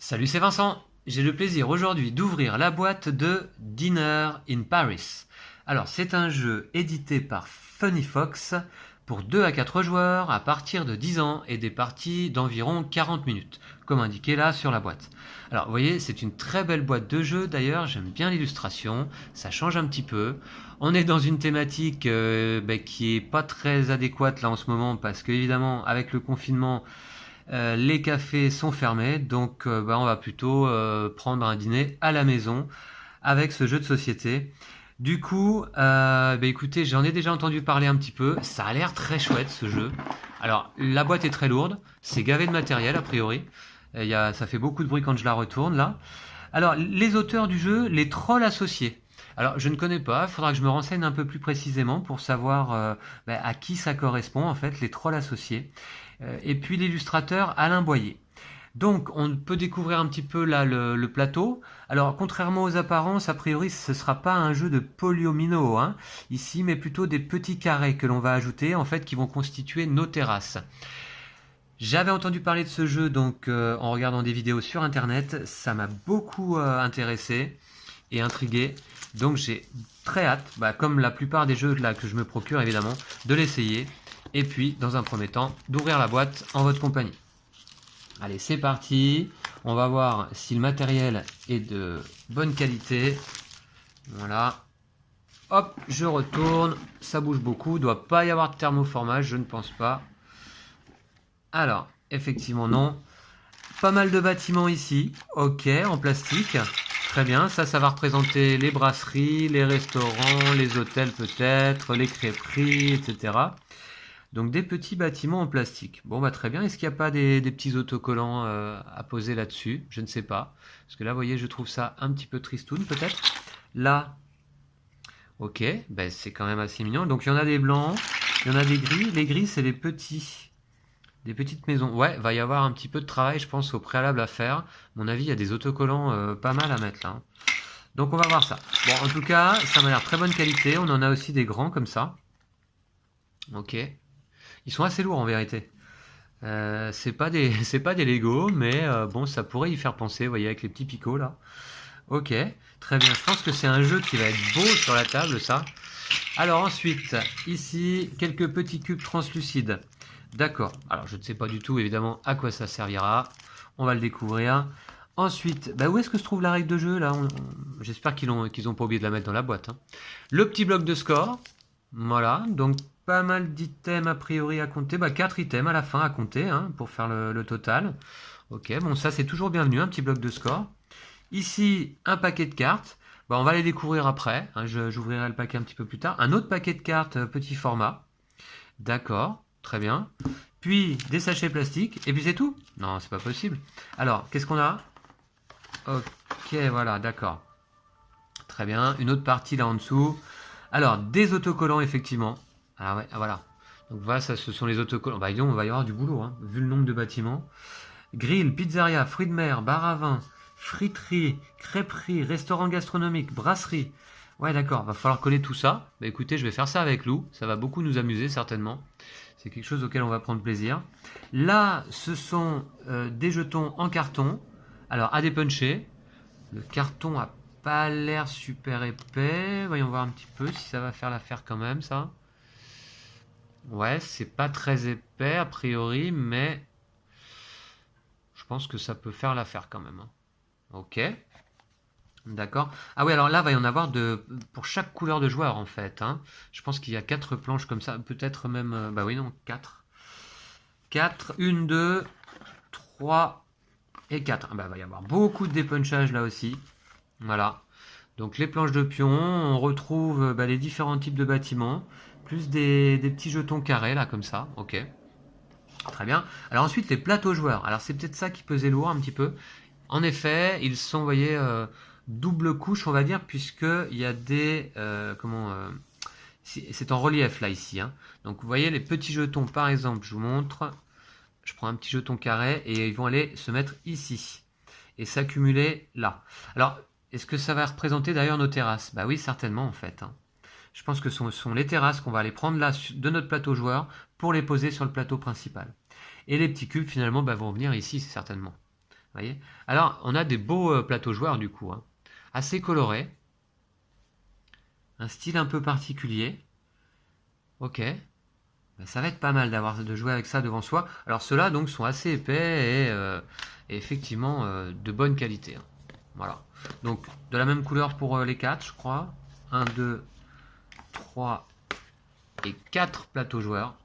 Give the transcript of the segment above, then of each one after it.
Salut, c'est Vincent. J'ai le plaisir aujourd'hui d'ouvrir la boîte de Dinner in Paris. Alors, c'est un jeu édité par Funny Fox pour 2 à 4 joueurs à partir de 10 ans et des parties d'environ 40 minutes, comme indiqué là sur la boîte. Alors, vous voyez, c'est une très belle boîte de jeu. D'ailleurs, j'aime bien l'illustration, ça change un petit peu. On est dans une thématique qui est pas très adéquate là en ce moment parce que évidemment, avec le confinement, les cafés sont fermés, donc on va plutôt prendre un dîner à la maison avec ce jeu de société. Du coup, écoutez, j'en ai déjà entendu parler un petit peu. Ça a l'air très chouette ce jeu. Alors, la boîte est très lourde, c'est gavé de matériel a priori. Ça fait beaucoup de bruit quand je la retourne là. Alors, les auteurs du jeu, les trolls associés. Alors, je ne connais pas, il faudra que je me renseigne un peu plus précisément pour savoir à qui ça correspond en fait, les trolls associés. Et puis l'illustrateur Alain Boyer. Donc on peut découvrir un petit peu là le plateau. Alors contrairement aux apparences, a priori ce ne sera pas un jeu de polyomino ici, mais plutôt des petits carrés que l'on va ajouter en fait qui vont constituer nos terrasses. J'avais entendu parler de ce jeu donc en regardant des vidéos sur internet, ça m'a beaucoup intéressé et intrigué. Donc j'ai très hâte, comme la plupart des jeux là que je me procure évidemment, de l'essayer. Et puis, dans un premier temps, d'ouvrir la boîte en votre compagnie. Allez, c'est parti. On va voir si le matériel est de bonne qualité. Voilà. Hop, je retourne. Ça bouge beaucoup. Il ne doit pas y avoir de thermoformage, je ne pense pas. Alors, effectivement, non. Pas mal de bâtiments ici. Ok, en plastique. Très bien. Ça va représenter les brasseries, les restaurants, les hôtels peut-être, les crêperies, etc. Donc des petits bâtiments en plastique. Bon très bien, est-ce qu'il n'y a pas des petits autocollants à poser là-dessus? Je ne sais pas. Parce que là, vous voyez, je trouve ça un petit peu tristoun peut-être. Là, ok, c'est quand même assez mignon. Donc il y en a des blancs, il y en a des gris. Les gris, c'est des petites maisons. Ouais, va y avoir un petit peu de travail, je pense, au préalable à faire. À mon avis, il y a des autocollants pas mal à mettre là. Donc on va voir ça. Bon, en tout cas, ça m'a l'air très bonne qualité. On en a aussi des grands comme ça. Ok. Ils sont assez lourds en vérité. C'est pas des Lego, mais bon, ça pourrait y faire penser, vous voyez, avec les petits picots là. Ok, très bien. Je pense que c'est un jeu qui va être beau sur la table, ça. Alors ensuite, ici, quelques petits cubes translucides. D'accord. Alors je ne sais pas du tout, évidemment, à quoi ça servira. On va le découvrir. Ensuite, où est-ce que se trouve la règle de jeu là? J'espère qu'ils ont pas oublié de la mettre dans la boîte. Le petit bloc de score. Voilà, donc pas mal d'items a priori à compter. 4 items à la fin à compter pour faire le total. Ok, bon ça c'est toujours bienvenu, un petit bloc de score. Ici, un paquet de cartes. On va les découvrir après. J'ouvrirai le paquet un petit peu plus tard. Un autre paquet de cartes petit format. D'accord, très bien. Puis des sachets plastiques. Et puis c'est tout? Non, c'est pas possible. Alors, qu'est-ce qu'on a? Ok, voilà, d'accord. Très bien. Une autre partie là en dessous. Alors, des autocollants, effectivement. Ah ouais, voilà. Donc voilà, ça, ce sont les autocollants. Disons, on va y avoir du boulot, vu le nombre de bâtiments. Grill, pizzeria, fruits de mer, bar à vin, friterie, crêperie, restaurant gastronomique, brasserie. Ouais, d'accord, va falloir coller tout ça. Écoutez, je vais faire ça avec Lou. Ça va beaucoup nous amuser, certainement. C'est quelque chose auquel on va prendre plaisir. Là, ce sont des jetons en carton. Alors, à dépuncher. Le carton a pas l'air super épais. Voyons voir un petit peu si ça va faire l'affaire quand même, ça. Ouais, c'est pas très épais a priori, mais je pense que ça peut faire l'affaire quand même. Ok. D'accord. Ah oui, alors là, va y en avoir pour chaque couleur de joueur en fait. Je pense qu'il y a 4 planches comme ça. Peut-être même... oui, non, 4. 4, 1, 2, 3 et 4. Va y avoir beaucoup de dépunchage là aussi. Voilà. Donc les planches de pion, on retrouve les différents types de bâtiments, plus des petits jetons carrés là comme ça. Ok. Très bien. Alors ensuite les plateaux joueurs. Alors c'est peut-être ça qui pesait lourd un petit peu. En effet, ils sont, vous voyez, double couche on va dire, puisqu'il y a des... c'est en relief là ici. Donc vous voyez les petits jetons par exemple, je vous montre. Je prends un petit jeton carré et ils vont aller se mettre ici et s'accumuler là. Alors, est-ce que ça va représenter d'ailleurs nos terrasses? Oui, certainement en fait. Je pense que ce sont les terrasses qu'on va aller prendre là de notre plateau joueur pour les poser sur le plateau principal. Et les petits cubes finalement vont venir ici certainement. Voyez. Alors, on a des beaux plateaux joueurs du coup, hein. Assez colorés. Un style un peu particulier. Ok. Ben, ça va être pas mal de jouer avec ça devant soi. Alors ceux-là donc sont assez épais et effectivement de bonne qualité, hein. Voilà. Donc de la même couleur pour les 4, je crois. 1, 2, 3 et 4 plateaux joueurs.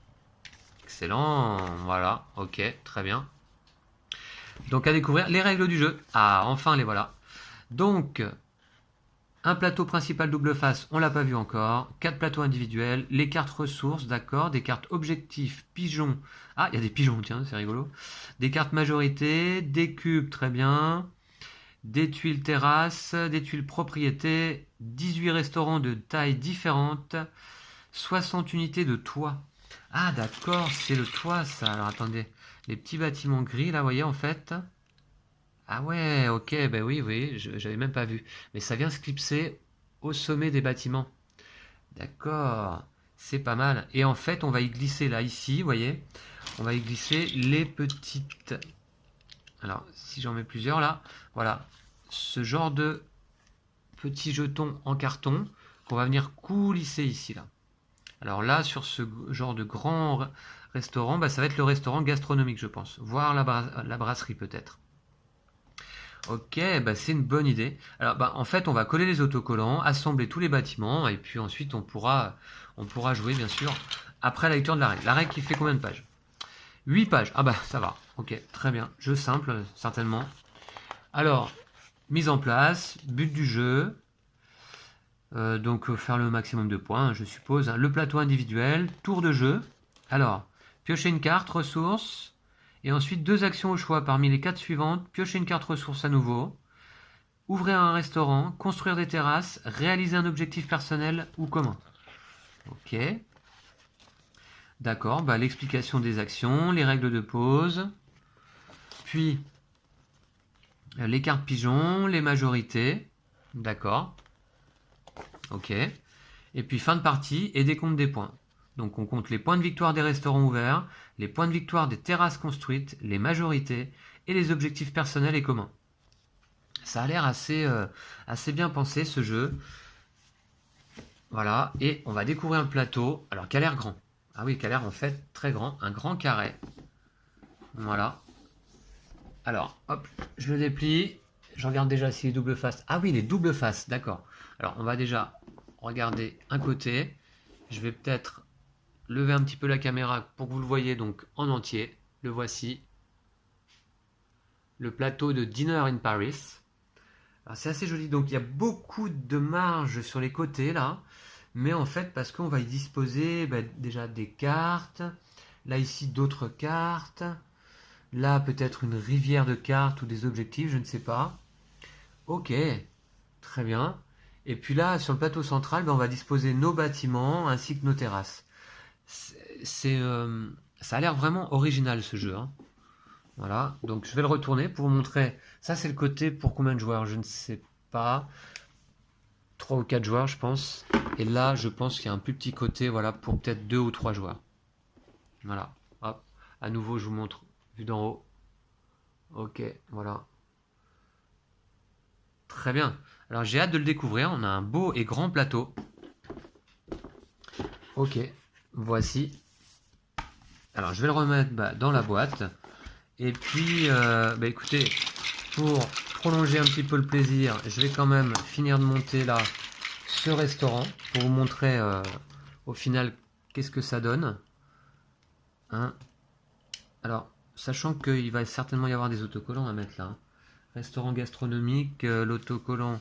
Excellent. Voilà. Ok, très bien. Donc à découvrir les règles du jeu. Ah, enfin les voilà. Donc, un plateau principal double face, on l'a pas vu encore. 4 plateaux individuels. Les cartes ressources, d'accord. Des cartes objectifs, pigeons. Ah, il y a des pigeons, tiens, c'est rigolo. Des cartes majorité, des cubes, très bien. Des tuiles terrasse, des tuiles propriété. 18 restaurants de tailles différentes. 60 unités de toit. Ah, d'accord, c'est le toit, ça. Alors, attendez. Les petits bâtiments gris, là, vous voyez, en fait. Ah ouais, ok, ben oui, oui, j'avais même pas vu. Mais ça vient se clipser au sommet des bâtiments. D'accord, c'est pas mal. Et en fait, on va y glisser là, ici, vous voyez, on va y glisser les petites... Alors, si j'en mets plusieurs là, voilà, ce genre de petits jetons en carton qu'on va venir coulisser ici, là. Alors là, sur ce genre de grand restaurant, bah, ça va être le restaurant gastronomique, je pense. Voire la brasserie, peut-être. Ok, bah c'est une bonne idée. Alors, bah, en fait, on va coller les autocollants, assembler tous les bâtiments, et puis ensuite, on pourra jouer, bien sûr, après la lecture de la règle. La règle qui fait combien de pages? 8 pages. Ah bah, ça va. Ok, très bien. Jeu simple, certainement. Alors, mise en place, but du jeu. Donc, faire le maximum de points, hein, je suppose. Hein. Le plateau individuel, tour de jeu. Alors, piocher une carte, ressources. Et ensuite, 2 actions au choix parmi les 4 suivantes. Piocher une carte ressource à nouveau. Ouvrir un restaurant. Construire des terrasses. Réaliser un objectif personnel ou commun. Ok. D'accord. Bah, l'explication des actions. Les règles de pause. Puis, les cartes pigeons. Les majorités. D'accord. Ok. Et puis, fin de partie et décompte des points. Donc on compte les points de victoire des restaurants ouverts, les points de victoire des terrasses construites, les majorités et les objectifs personnels et communs. Ça a l'air assez bien pensé ce jeu. Voilà, et on va découvrir un plateau, alors qui a l'air grand. Ah oui, qui a l'air en fait très grand, un grand carré. Voilà. Alors, hop, je le déplie. Je regarde déjà si les doubles faces. Ah oui, les doubles faces, d'accord. Alors on va déjà regarder un côté. Je vais peut-être lever un petit peu la caméra pour que vous le voyez donc en entier. Le voici. Le plateau de Dinner in Paris. C'est assez joli. Donc il y a beaucoup de marge sur les côtés là. Mais en fait, parce qu'on va y disposer déjà des cartes. Là ici d'autres cartes. Là peut-être une rivière de cartes ou des objectifs, je ne sais pas. Ok, très bien. Et puis là, sur le plateau central, on va disposer nos bâtiments ainsi que nos terrasses. Ça a l'air vraiment original ce jeu, hein. Voilà, donc je vais le retourner pour vous montrer. Ça c'est le côté pour combien de joueurs, je ne sais pas. 3 ou 4 joueurs je pense. Et là je pense qu'il y a un plus petit côté, voilà, pour peut-être 2 ou 3 joueurs. Voilà, hop, à nouveau je vous montre, vue d'en haut. Ok, voilà. Très bien. Alors j'ai hâte de le découvrir, on a un beau et grand plateau. Ok, voici. Alors je vais le remettre dans la boîte. Et puis, écoutez, pour prolonger un petit peu le plaisir, je vais quand même finir de monter là ce restaurant pour vous montrer au final qu'est-ce que ça donne. Hein. Alors, sachant qu'il va certainement y avoir des autocollants à mettre là. Hein. Restaurant gastronomique, l'autocollant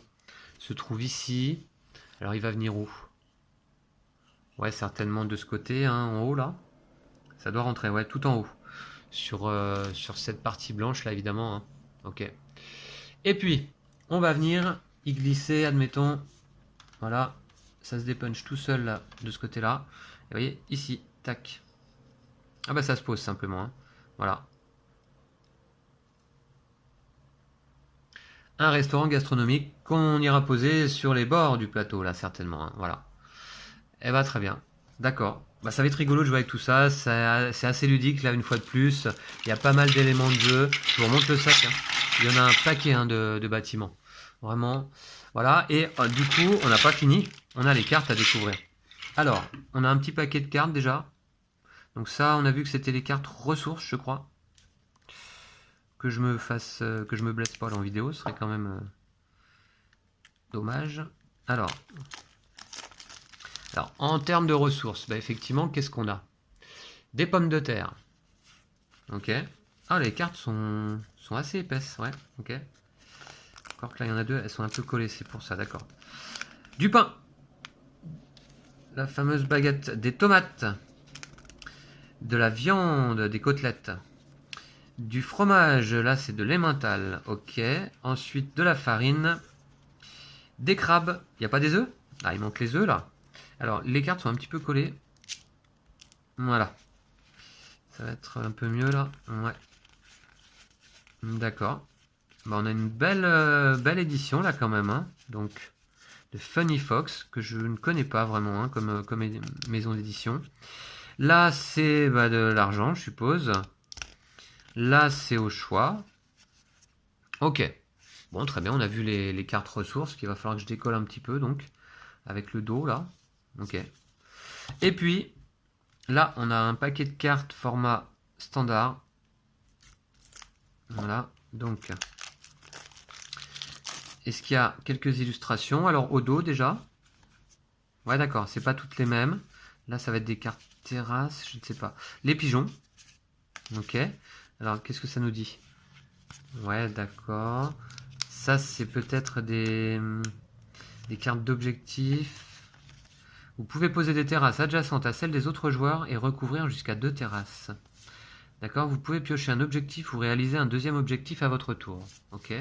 se trouve ici. Alors il va venir où? Ouais, certainement de ce côté, hein, en haut là. Ça doit rentrer, ouais, tout en haut. Sur cette partie blanche là, évidemment. Hein. Ok. Et puis, on va venir y glisser, admettons. Voilà, ça se dépunch tout seul là, de ce côté-là. Et vous voyez, ici, tac. Ah bah ça se pose simplement. Hein. Voilà. Un restaurant gastronomique qu'on ira poser sur les bords du plateau là, certainement. Hein. Voilà. Eh bah très bien. D'accord. Bah, ça va être rigolo de jouer avec tout ça. C'est assez ludique là, une fois de plus. Il y a pas mal d'éléments de jeu. Je vous remonte le sac. Hein. Il y en a un paquet hein, de bâtiments. Vraiment. Voilà. Et du coup, on n'a pas fini. On a les cartes à découvrir. Alors, on a un petit paquet de cartes déjà. Donc ça, on a vu que c'était les cartes ressources, je crois. Que je me blesse pas là en vidéo, ce serait quand même dommage. Alors, en termes de ressources, bah, effectivement, qu'est-ce qu'on a? Des pommes de terre. Ok. Ah, les cartes sont assez épaisses, ouais. Ok. Encore que là, il y en a deux, elles sont un peu collées, c'est pour ça, d'accord. Du pain. La fameuse baguette. Des tomates. De la viande, des côtelettes. Du fromage, là, c'est de l'emmental. Ok. Ensuite, de la farine. Des crabes. Il n'y a pas des œufs? Ah, il manque les œufs, là. Alors, les cartes sont un petit peu collées. Voilà. Ça va être un peu mieux, là. Ouais. D'accord. Bah, on a une belle édition, là, quand même. Hein. Donc, de Funny Fox, que je ne connais pas vraiment, hein, comme maison d'édition. Là, c'est bah, de l'argent, je suppose. Là, c'est au choix. Ok. Bon, très bien, on a vu les cartes ressources, qu'il va falloir que je décolle un petit peu, donc, avec le dos, là. Ok. Et puis, là, on a un paquet de cartes format standard. Voilà, donc, est-ce qu'il y a quelques illustrations? Alors, au dos, déjà. Ouais, d'accord, c'est pas toutes les mêmes. Là, ça va être des cartes terrasses, je ne sais pas. Les pigeons. Ok. Alors, qu'est-ce que ça nous dit? Ouais, d'accord. Ça, c'est peut-être des cartes d'objectifs. Vous pouvez poser des terrasses adjacentes à celles des autres joueurs et recouvrir jusqu'à 2 terrasses. D'accord. Vous pouvez piocher un objectif ou réaliser un deuxième objectif à votre tour. Ok.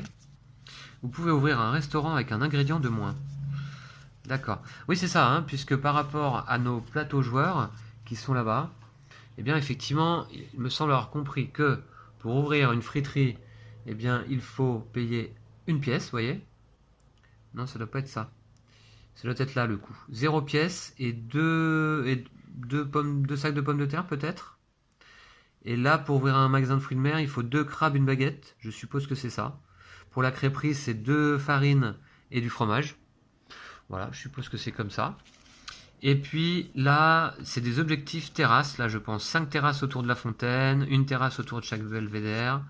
Vous pouvez ouvrir un restaurant avec un ingrédient de moins. D'accord. Oui, c'est ça, hein, puisque par rapport à nos plateaux joueurs qui sont là-bas, eh bien, effectivement, il me semble avoir compris que pour ouvrir une friterie, eh bien, il faut payer une pièce, vous voyez? Non, ça doit pas être ça. Ça doit être là, le coût. 0 pièce et deux sacs de pommes de terre, peut-être? Et là, pour ouvrir un magasin de fruits de mer, il faut 2 crabes, une baguette. Je suppose que c'est ça. Pour la crêperie, c'est 2 farines et du fromage. Voilà, je suppose que c'est comme ça. Et puis là, c'est des objectifs terrasses. Là, je pense 5 terrasses autour de la fontaine, une terrasse autour de chaque belvédère.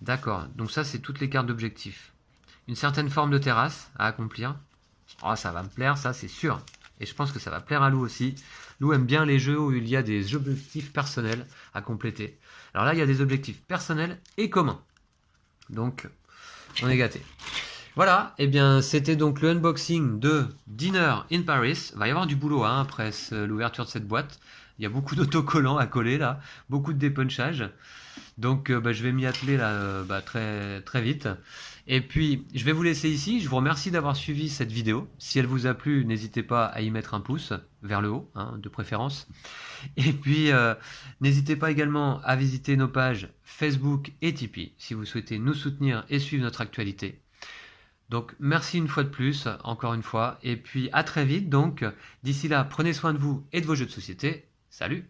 D'accord, donc ça, c'est toutes les cartes d'objectifs. Une certaine forme de terrasse à accomplir. Oh, ça va me plaire, ça, c'est sûr. Et je pense que ça va plaire à Lou aussi. Lou aime bien les jeux où il y a des objectifs personnels à compléter. Alors là, il y a des objectifs personnels et communs. Donc, on est gâté. Voilà, et bien c'était donc le unboxing de Dinner in Paris. Il va y avoir du boulot hein, après l'ouverture de cette boîte. Il y a beaucoup d'autocollants à coller là, beaucoup de dépunchage. Donc je vais m'y atteler là très, très vite. Et puis je vais vous laisser ici. Je vous remercie d'avoir suivi cette vidéo. Si elle vous a plu, n'hésitez pas à y mettre un pouce vers le haut, hein, de préférence. Et puis n'hésitez pas également à visiter nos pages Facebook et Tipeee si vous souhaitez nous soutenir et suivre notre actualité. Donc merci une fois de plus, encore une fois, et puis à très vite. Donc d'ici là, prenez soin de vous et de vos jeux de société. Salut!